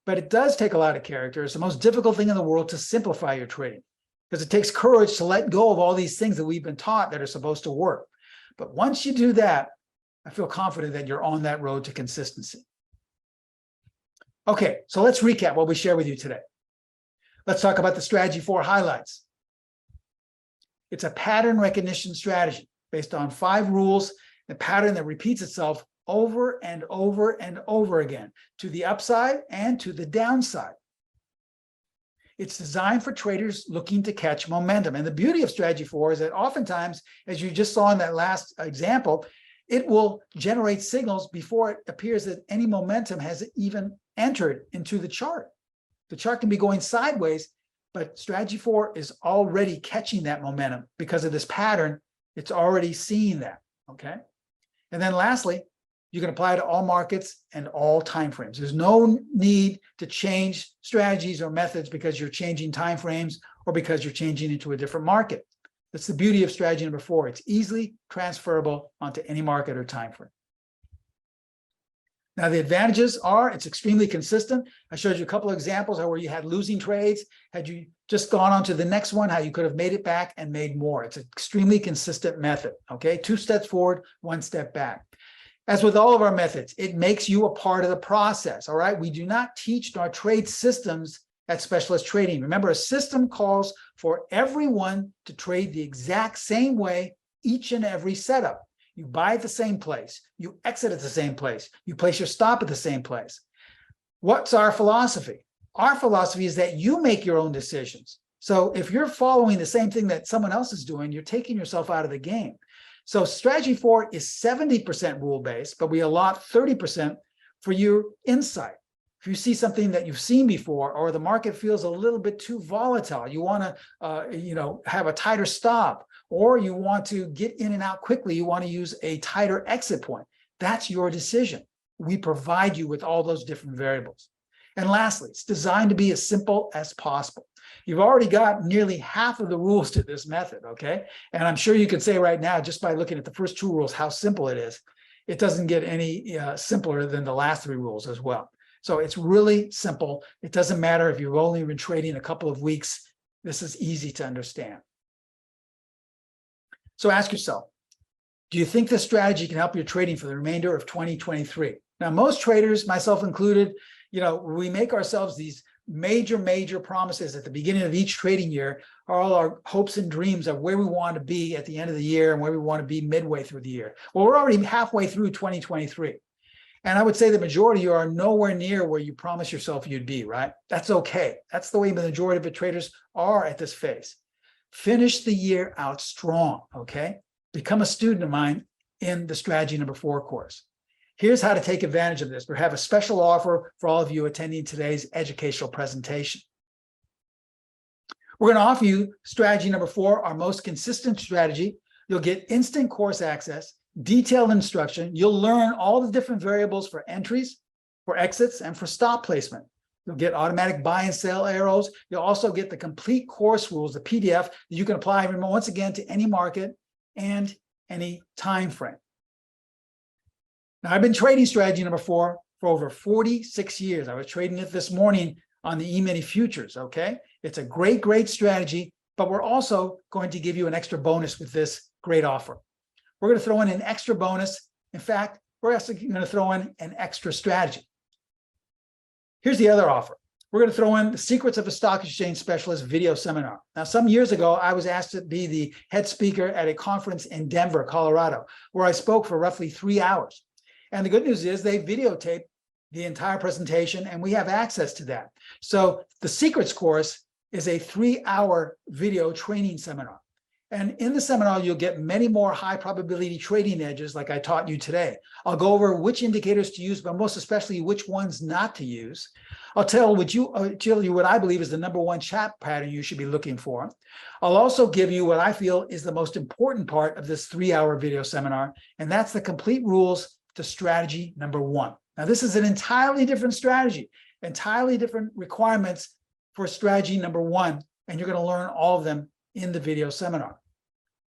But it does take a lot of character. It's the most difficult thing in the world to simplify your trading because it takes courage to let go of all these things that we've been taught that are supposed to work. But once you do that, I feel confident that you're on that road to consistency. Okay, so let's recap what we shared with you today. Let's talk about the strategy 4 highlights. It's a pattern recognition strategy based on 5 rules, a pattern that repeats itself over and over and over again to the upside and to the downside. It's designed for traders looking to catch momentum. And the beauty of strategy 4 is that oftentimes, as you just saw in that last example, it will generate signals before it appears that any momentum has even entered into the chart. The chart can be going sideways, but strategy 4 is already catching that momentum because of this pattern. It's already seeing that, okay? And then lastly, you can apply it to all markets and all timeframes. There's no need to change strategies or methods because you're changing timeframes or because you're changing into a different market. That's the beauty of strategy number 4. It's easily transferable onto any market or timeframe. Now, the advantages are it's extremely consistent. I showed you a couple of examples where you had losing trades. Had you just gone on to the next one, how you could have made it back and made more. It's an extremely consistent method, okay? 2 steps forward, 1 step back. As with all of our methods, it makes you a part of the process, all right? We do not teach nor trade systems at Specialist Trading. Remember, a system calls for everyone to trade the exact same way each and every setup. You buy at the same place, you exit at the same place, you place your stop at the same place. What's our philosophy? Our philosophy is that you make your own decisions. So if you're following the same thing that someone else is doing, you're taking yourself out of the game. So strategy 4 is 70% rule-based, but we allot 30% for your insight. If you see something that you've seen before, or the market feels a little bit too volatile, you want to have a tighter stop, or you want to get in and out quickly, you want to use a tighter exit point, that's your decision. We provide you with all those different variables. And lastly, it's designed to be as simple as possible. You've already got nearly half of the rules to this method, okay? And I'm sure you could say right now, just by looking at the first 2 rules, how simple it is. It doesn't get any simpler than the last 3 rules as well. So it's really simple. It doesn't matter if you've only been trading a couple of weeks. This is easy to understand. So ask yourself, do you think this strategy can help your trading for the remainder of 2023? Now, most traders, myself included, we make ourselves these major promises at the beginning of each trading year, all our hopes and dreams of where we want to be at the end of the year and where we want to be midway through the year. Well, we're already halfway through 2023. And I would say the majority of you are nowhere near where you promised yourself you'd be, right? That's okay. That's the way the majority of the traders are at this phase. Finish the year out strong, okay? Become a student of mine in the strategy number 4 course. Here's how to take advantage of this. We have a special offer for all of you attending today's educational presentation. We're going to offer you strategy number 4, our most consistent strategy. You'll get instant course access, detailed instruction. You'll learn all the different variables for entries, for exits, and for stop placement. You'll get automatic buy and sell arrows. You'll also get the complete course rules, the PDF that you can apply once again to any market and any time frame. Now, I've been trading strategy number 4 for over 46 years. I was trading it this morning on the E-mini futures, okay? It's a great strategy, but we're also going to give you an extra bonus with this great offer. We're going to throw in an extra bonus. In fact, we're actually going to throw in an extra strategy. Here's the other offer. We're going to throw in the Secrets of a Stock Exchange Specialist video seminar. Now, some years ago, I was asked to be the head speaker at a conference in Denver, Colorado, where I spoke for roughly 3 hours. And the good news is they videotaped the entire presentation, and we have access to that. So the Secrets course is a 3-hour video training seminar. And in the seminar, you'll get many more high probability trading edges like I taught you today. I'll go over which indicators to use, but most especially which ones not to use. I'll tell you what I believe is the #1 chart pattern you should be looking for. I'll also give you what I feel is the most important part of this 3-hour video seminar, and that's the complete rules to strategy number 1. Now, this is an entirely different strategy, entirely different requirements for strategy number 1, and you're going to learn all of them in the video seminar.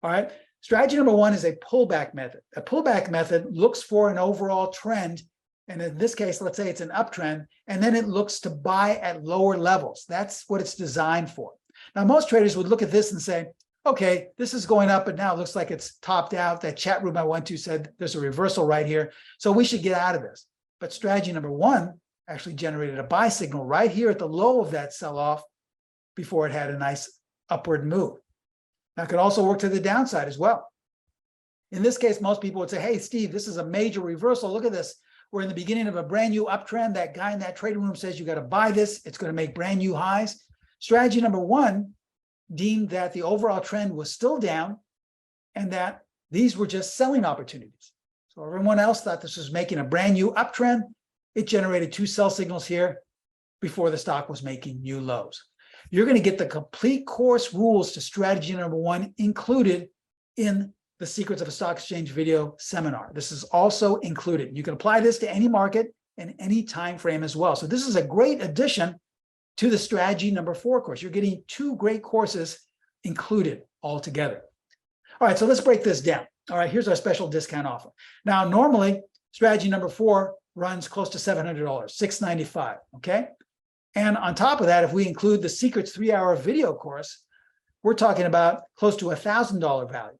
All right. Strategy number 1 is a pullback method. A pullback method looks for an overall trend. And in this case, let's say it's an uptrend, and then it looks to buy at lower levels. That's what it's designed for. Now, most traders would look at this and say, okay, this is going up, but now it looks like it's topped out. That chat room I went to said there's a reversal right here, so we should get out of this. But strategy number 1 actually generated a buy signal right here at the low of that sell-off before it had a nice upward move. Now, it could also work to the downside as well. In this case, most people would say, hey, Steve, this is a major reversal. Look at this. We're in the beginning of a brand new uptrend. That guy in that trading room says you got to buy this. It's going to make brand new highs. Strategy number 1 deemed that the overall trend was still down and that these were just selling opportunities. So everyone else thought this was making a brand new uptrend. It generated 2 sell signals here before the stock was making new lows. You're going to get the complete course rules to strategy number 1 included in the Secrets of a Stock Exchange video seminar. This is also included. You can apply this to any market and any time frame as well. So this is a great addition to the strategy number 4 course. You're getting 2 great courses included all together. All right, so let's break this down. All right, here's our special discount offer. Now, normally strategy number 4 runs close to $700, $695, okay? And on top of that, if we include the Secrets 3-hour video course, we're talking about close to $1,000 value.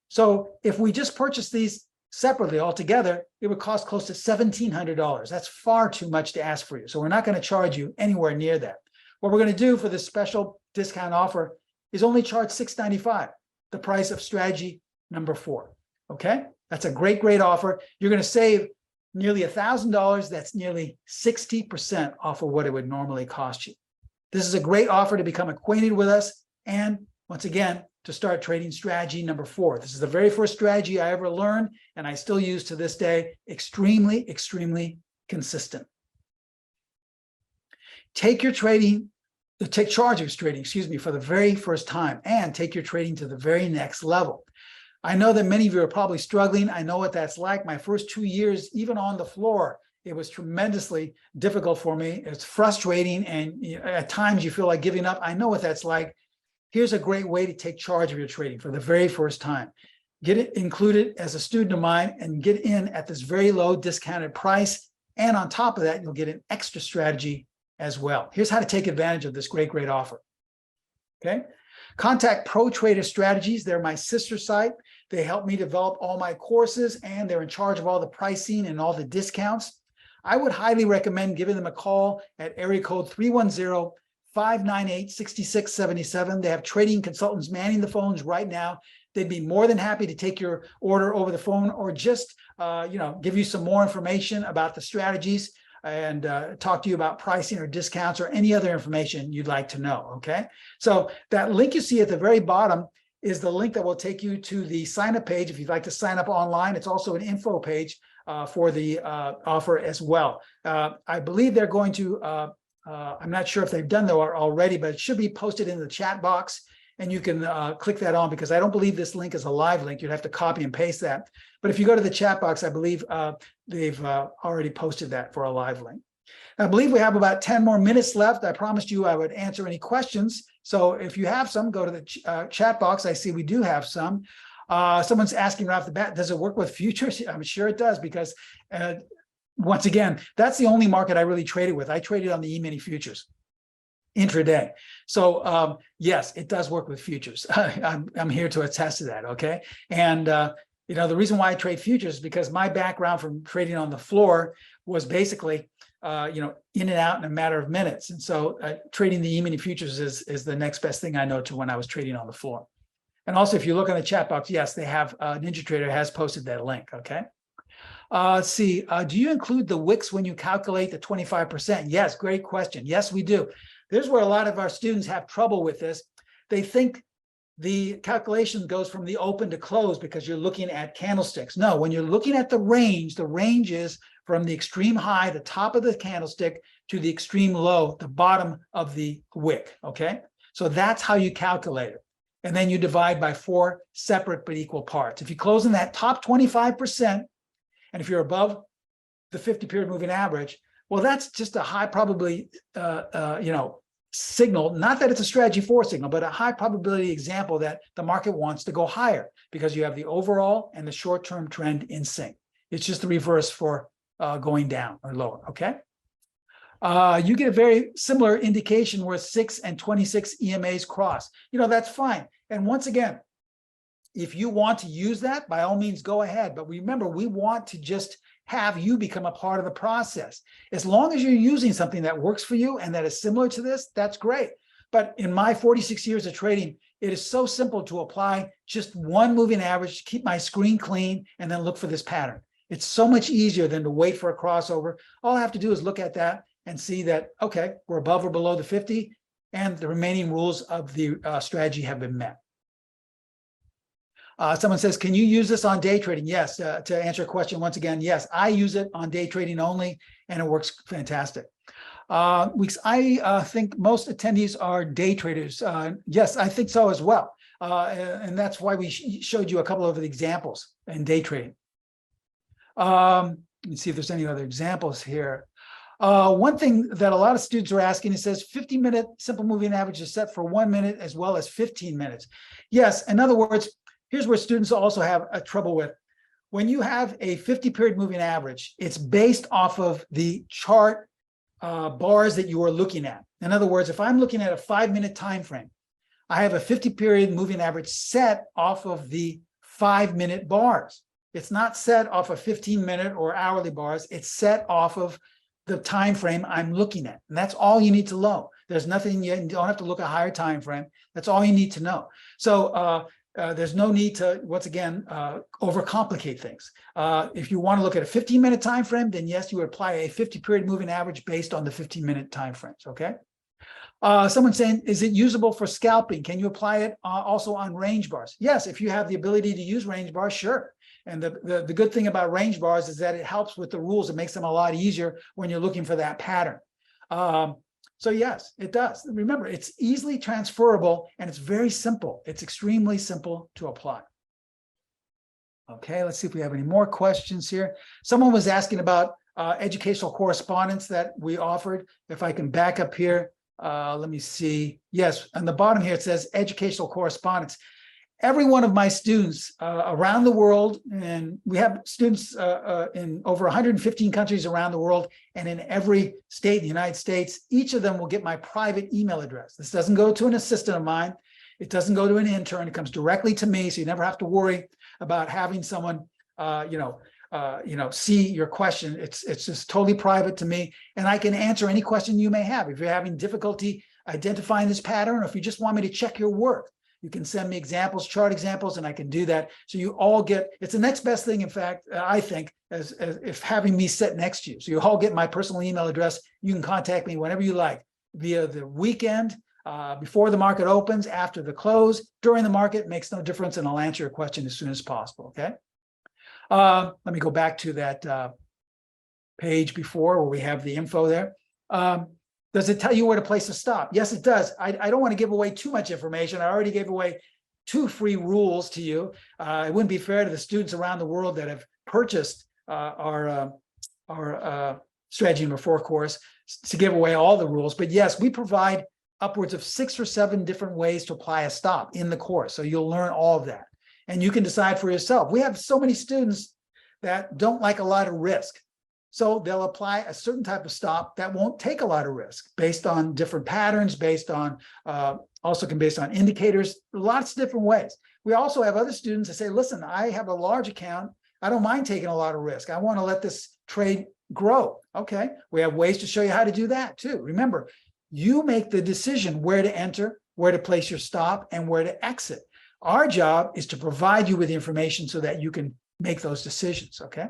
So if we just purchase these separately altogether, it would cost close to $1,700. That's far too much to ask for you. So we're not going to charge you anywhere near that. What we're going to do for this special discount offer is only charge $695, the price of strategy number 4. Okay, that's a great offer. You're going to save nearly $1,000. That's nearly 60% off of what it would normally cost you. This is a great offer to become acquainted with us, and once again, to start trading strategy number 4. This is the very first strategy I ever learned, and I still use to this day. Extremely consistent. Take charge of your trading, for the very first time, and take your trading to the very next level. I know that many of you are probably struggling. I know what that's like. My first 2 years, even on the floor, it was tremendously difficult for me. It's frustrating, and at times you feel like giving up. I know what that's like. Here's a great way to take charge of your trading for the very first time. Get it included as a student of mine and get in at this very low discounted price. And on top of that, you'll get an extra strategy as well. Here's how to take advantage of this great offer. Okay. Contact Pro Trader Strategies. They're my sister site. They help me develop all my courses, and they're in charge of all the pricing and all the discounts. I would highly recommend giving them a call at area code 310-598-6677. They have trading consultants manning the phones right now. They'd be more than happy to take your order over the phone, or just give you some more information about the strategies and talk to you about pricing or discounts or any other information you'd like to know. Okay, so that link you see at the very bottom is the link that will take you to the sign up page if you'd like to sign up online. It's also an info page for the offer as well. I believe they're going to I'm not sure if they've done that already, but it should be posted in the chat box, and you can click that on, because I don't believe this link is a live link. You'd have to copy and paste that. But if you go to the chat box, I believe they've already posted that for a live link. I believe we have about 10 more minutes left. I promised you I would answer any questions. So if you have some, go to the chat box. I see we do have some. Someone's asking right off the bat, does it work with futures? I'm sure it does, because once again, that's the only market I really traded with. I traded on the E-mini futures intraday. So yes, it does work with futures. I'm here to attest to that. Okay. And the reason why I trade futures is because my background from trading on the floor was basically in and out in a matter of minutes. And so trading the E-mini futures is the next best thing I know to when I was trading on the floor. And also, if you look on the chat box, yes, they have NinjaTrader has posted that link. Okay. Let's see. Do you include the wicks when you calculate the 25%? Yes, great question. Yes, we do. There's where a lot of our students have trouble with this. They think the calculation goes from the open to close because you're looking at candlesticks. No, when you're looking at the range is from the extreme high, the top of the candlestick, to the extreme low, the bottom of the wick. Okay. So that's how you calculate it. And then you divide by 4 separate but equal parts. If you close in that top 25%, and if you're above the 50-period moving average, well, that's just a high probability, signal. Not that it's a strategy 4 signal, but a high probability example that the market wants to go higher, because you have the overall and the short-term trend in sync. It's just the reverse for going down or lower. Okay. You get a very similar indication where 6 and 26 EMAs cross. That's fine. And once again, if you want to use that, by all means, go ahead. But remember, we want to just have you become a part of the process. As long as you're using something that works for you and that is similar to this, that's great. But in my 46 years of trading, it is so simple to apply just one moving average, keep my screen clean, and then look for this pattern. It's so much easier than to wait for a crossover. All I have to do is look at that and see that, okay, we're above or below the 50, and the remaining rules of the strategy have been met. Someone says, can you use this on day trading? Yes. To answer a question once again, yes, I use it on day trading only, and it works fantastic. I think most attendees are day traders. Yes, I think so as well. And that's why we showed you a couple of the examples in day trading. Let me see if there's any other examples here. One thing that a lot of students are asking, it says 50-minute simple moving average is set for 1 minute as well as 15 minutes. Yes, in other words, here's where students also have a trouble with. When you have a 50-period moving average, it's based off of the chart bars that you are looking at. In other words, if I'm looking at a 5-minute time frame, I have a 50-period moving average set off of the 5-minute bars. It's not set off of 15-minute or hourly bars. It's set off of the time frame I'm looking at, and that's all you need to know. There's nothing, you don't have to look at a higher time frame. That's all you need to know. So there's no need to, once again, overcomplicate things. If you want to look at a 15-minute time frame, then yes, you would apply a 50-period moving average based on the 15-minute time frames. Okay. Someone's saying, is it usable for scalping? Can you apply it also on range bars? Yes, if you have the ability to use range bars, sure. And the good thing about range bars is that it helps with the rules. It makes them a lot easier when you're looking for that pattern. So yes, it does. Remember, it's easily transferable and it's very simple. It's extremely simple to apply. Okay, let's see if we have any more questions here. Someone was asking about educational correspondence that we offered. If I can back up here, let me see. Yes, on the bottom here, it says educational correspondence. Every one of my students around the world, and we have students in over 115 countries around the world, and in every state in the United States, each of them will get my private email address. This doesn't go to an assistant of mine. It doesn't go to an intern. It comes directly to me, so you never have to worry about having someone, see your question. It's just totally private to me, and I can answer any question you may have. If you're having difficulty identifying this pattern, or if you just want me to check your work, you can send me examples, chart examples, and I can do that. So you all get, it's the next best thing, in fact, I think, as if having me sit next to you. So you all get my personal email address. You can contact me whenever you like, via the weekend, before the market opens, after the close, during the market, makes no difference, and I'll answer your question as soon as possible, okay? Let me go back to that page before where we have the info there. Does it tell you where to place a stop? Yes, it does. I don't want to give away too much information. I already gave away 2 free rules to you. It wouldn't be fair to the students around the world that have purchased our strategy number 4 course to give away all the rules. But yes, we provide upwards of 6 or 7 different ways to apply a stop in the course. So you'll learn all of that, and you can decide for yourself. We have so many students that don't like a lot of risk. So they'll apply a certain type of stop that won't take a lot of risk based on different patterns, based on based on indicators, lots of different ways. We also have other students that say, listen, I have a large account. I don't mind taking a lot of risk. I want to let this trade grow. Okay, we have ways to show you how to do that too. Remember, you make the decision where to enter, where to place your stop, and where to exit. Our job is to provide you with the information so that you can make those decisions, okay?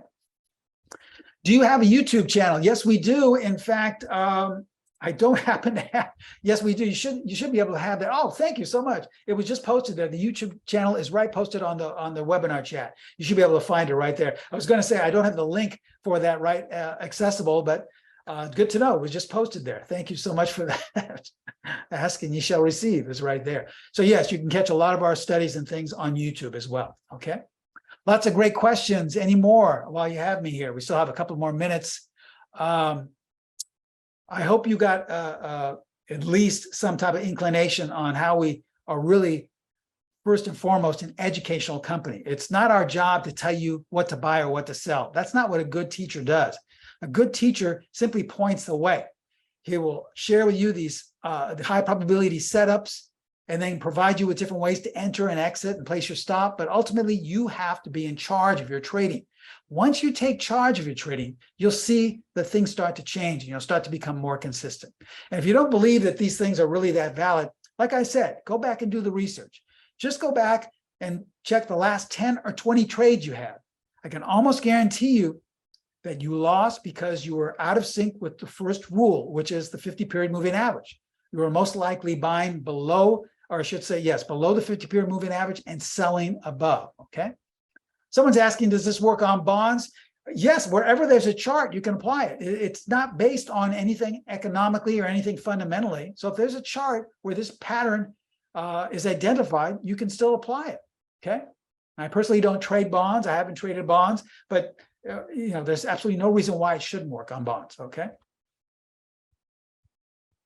Do you have a YouTube channel? Yes, we do. In fact, I don't happen to have. Yes, we do. You should be able to have that. Oh, thank you so much. It was just posted there. The YouTube channel is right posted on the webinar chat. You should be able to find it right there. I was going to say I don't have the link for that right accessible, but good to know. It was just posted there. Thank you so much for that. Ask and you shall receive is right there. So yes, you can catch a lot of our studies and things on YouTube as well. Okay. Lots of great questions. Any more while you have me here? We still have a couple more minutes. I hope you got at least some type of inclination on how we are really, first and foremost, an educational company. It's not our job to tell you what to buy or what to sell. That's not what a good teacher does. A good teacher simply points the way. He will share with you these the high probability setups, and then provide you with different ways to enter and exit and place your stop. But ultimately, you have to be in charge of your trading. Once you take charge of your trading, you'll see that things start to change and you'll start to become more consistent. And if you don't believe that these things are really that valid, like I said, go back and do the research. Just go back and check the last 10 or 20 trades you had. I can almost guarantee you that you lost because you were out of sync with the first rule, which is the 50-period moving average. You were most likely buying below or I should say, yes, below the 50-period moving average and selling above, okay? Someone's asking, does this work on bonds? Yes, wherever there's a chart, you can apply it. It's not based on anything economically or anything fundamentally. So if there's a chart where this pattern is identified, you can still apply it, okay? I personally don't trade bonds. I haven't traded bonds, but there's absolutely no reason why it shouldn't work on bonds, okay?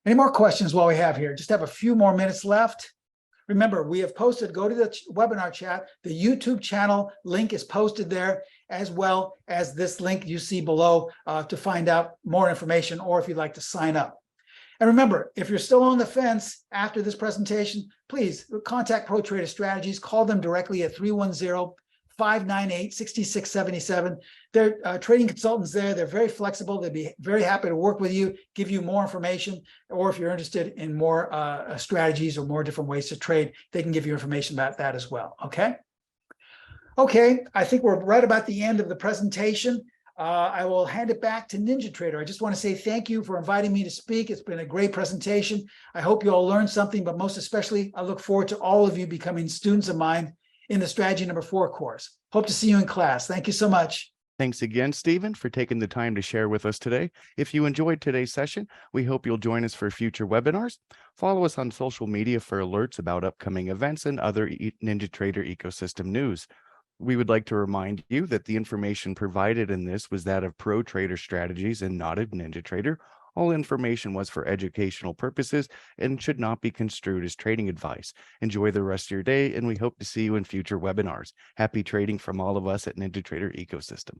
Any more questions while we have here? Just have a few more minutes left. Remember, we have posted, go to the webinar chat. The YouTube channel link is posted there, as well as this link you see below to find out more information, or if you'd like to sign up. And remember, if you're still on the fence after this presentation, please contact Pro Trader Strategies. Call them directly at 310-598-6677. They're trading consultants there. They're very flexible. They'd be very happy to work with you, give you more information, or if you're interested in more strategies or more different ways to trade, they can give you information about that as well, okay? Okay, I think we're right about the end of the presentation. I will hand it back to NinjaTrader. I just want to say thank you for inviting me to speak. It's been a great presentation. I hope you all learned something, but most especially, I look forward to all of you becoming students of mine in the Strategy Number 4 course. Hope to see you in class. Thank you so much. Thanks again, Steven, for taking the time to share with us today. If you enjoyed today's session, we hope you'll join us for future webinars. Follow us on social media for alerts about upcoming events and other NinjaTrader ecosystem news. We would like to remind you that the information provided in this was that of Pro Trader Strategies and not of NinjaTrader. All information was for educational purposes and should not be construed as trading advice. Enjoy the rest of your day, and we hope to see you in future webinars. Happy trading from all of us at NinjaTrader Ecosystem.